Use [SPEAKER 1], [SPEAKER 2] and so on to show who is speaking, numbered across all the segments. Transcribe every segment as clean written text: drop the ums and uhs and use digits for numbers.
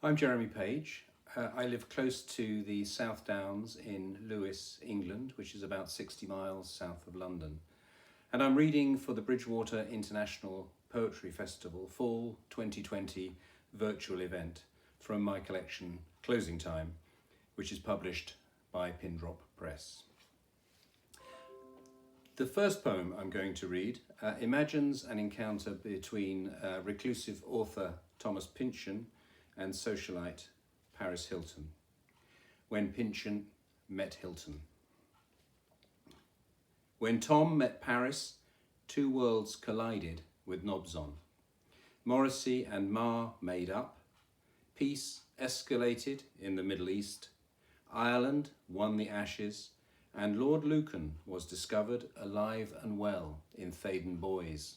[SPEAKER 1] I'm Jeremy Page. I live close to the South Downs in Lewes, England, which is about 60 miles south of London. And I'm reading for the Bridgewater International Poetry Festival Fall 2020 virtual event from my collection Closing Time, which is published by Pindrop Press. The first poem I'm going to read imagines an encounter between reclusive author Thomas Pynchon and socialite Paris Hilton, when Pynchon met Hilton. When Tom met Paris, two worlds collided with knobs on. Morrissey and Marr made up. Peace escalated in the Middle East. Ireland won the Ashes, and Lord Lucan was discovered alive and well in Thaden Boys.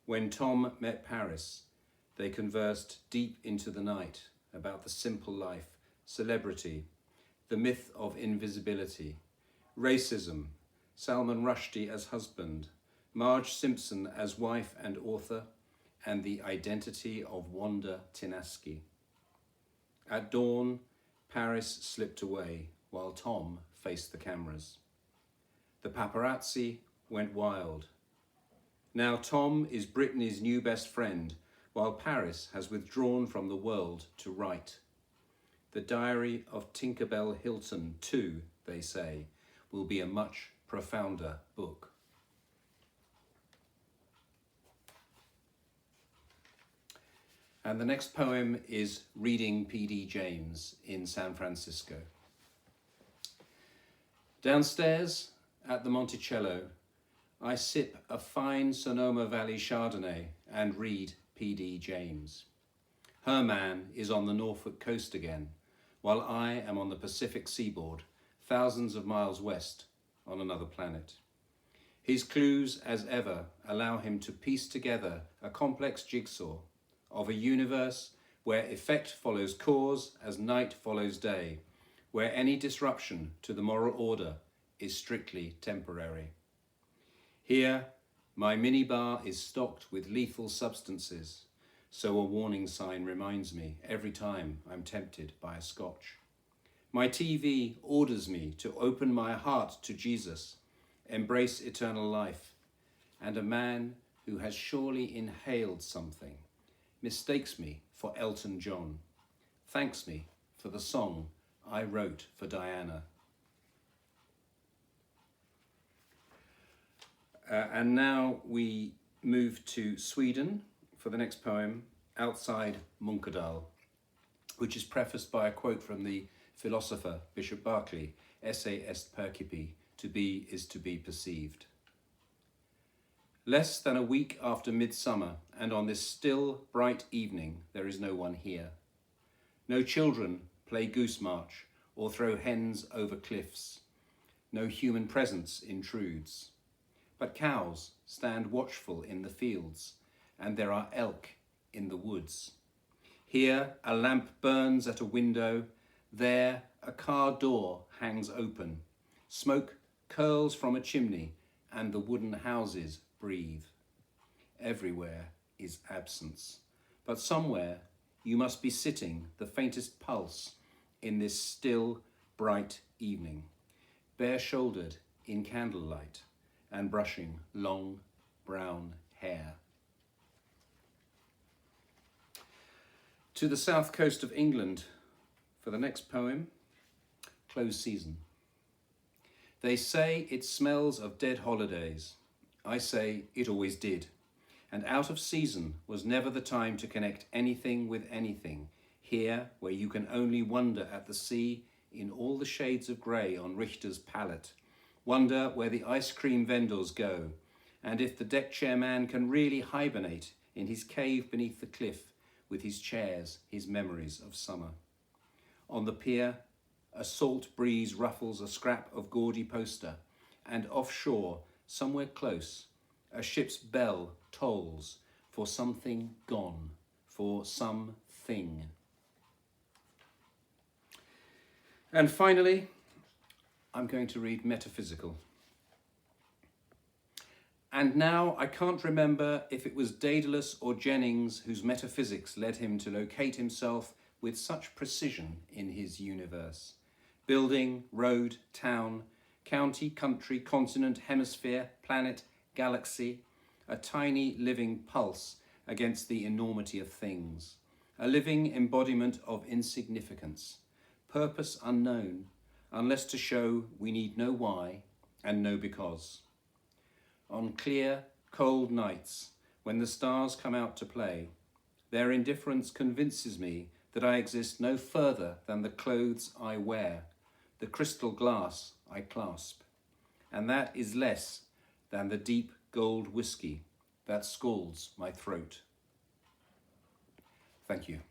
[SPEAKER 1] When Tom met Paris, they conversed deep into the night about the simple life, celebrity, the myth of invisibility, racism, Salman Rushdie as husband, Marge Simpson as wife and author, and the identity of Wanda Tinaski. At dawn, Paris slipped away while Tom faced the cameras. The paparazzi went wild. Now Tom is Britney's new best friend, while Paris has withdrawn from the world to write. The Diary of Tinkerbell Hilton, too, they say, will be a much profounder book. And the next poem is Reading P.D. James in San Francisco. Downstairs at the Monticello, I sip a fine Sonoma Valley Chardonnay and read P.D. James. Her man is on the Norfolk coast again, while I am on the Pacific seaboard, thousands of miles west on another planet. His clues, as ever, allow him to piece together a complex jigsaw of a universe where effect follows cause as night follows day, where any disruption to the moral order is strictly temporary. Here, my minibar is stocked with lethal substances, so a warning sign reminds me every time I'm tempted by a scotch. My TV orders me to open my heart to Jesus, embrace eternal life, and a man who has surely inhaled something mistakes me for Elton John, thanks me for the song I wrote for Diana. And now we move to Sweden for the next poem, Outside Munkedal, which is prefaced by a quote from the philosopher Bishop Berkeley, Esse est percipi, to be is to be perceived. Less than a week after midsummer, and on this still, bright evening, there is no one here. No children play goose march or throw hens over cliffs. No human presence intrudes. But cows stand watchful in the fields, and there are elk in the woods. Here a lamp burns at a window, there a car door hangs open. Smoke curls from a chimney, and the wooden houses breathe. Everywhere is absence, but somewhere you must be sitting the faintest pulse in this still, bright evening, bare-shouldered in candlelight, and brushing long brown hair. To the south coast of England for the next poem, Close Season. They say it smells of dead holidays. I say it always did. And out of season was never the time to connect anything with anything. Here, where you can only wonder at the sea in all the shades of grey on Richter's palette, wonder where the ice cream vendors go, and if the deck chair man can really hibernate in his cave beneath the cliff with his chairs, his memories of summer. On the pier, a salt breeze ruffles a scrap of gaudy poster, and offshore, somewhere close, a ship's bell tolls for something gone, for something. And finally, I'm going to read Metaphysical. And now I can't remember if it was Daedalus or Jennings whose metaphysics led him to locate himself with such precision in his universe. Building, road, town, county, country, continent, hemisphere, planet, galaxy, a tiny living pulse against the enormity of things, a living embodiment of insignificance, purpose unknown, unless to show we need no why and no because. On clear, cold nights, when the stars come out to play, their indifference convinces me that I exist no further than the clothes I wear, the crystal glass I clasp, and that is less than the deep gold whiskey that scalds my throat. Thank you.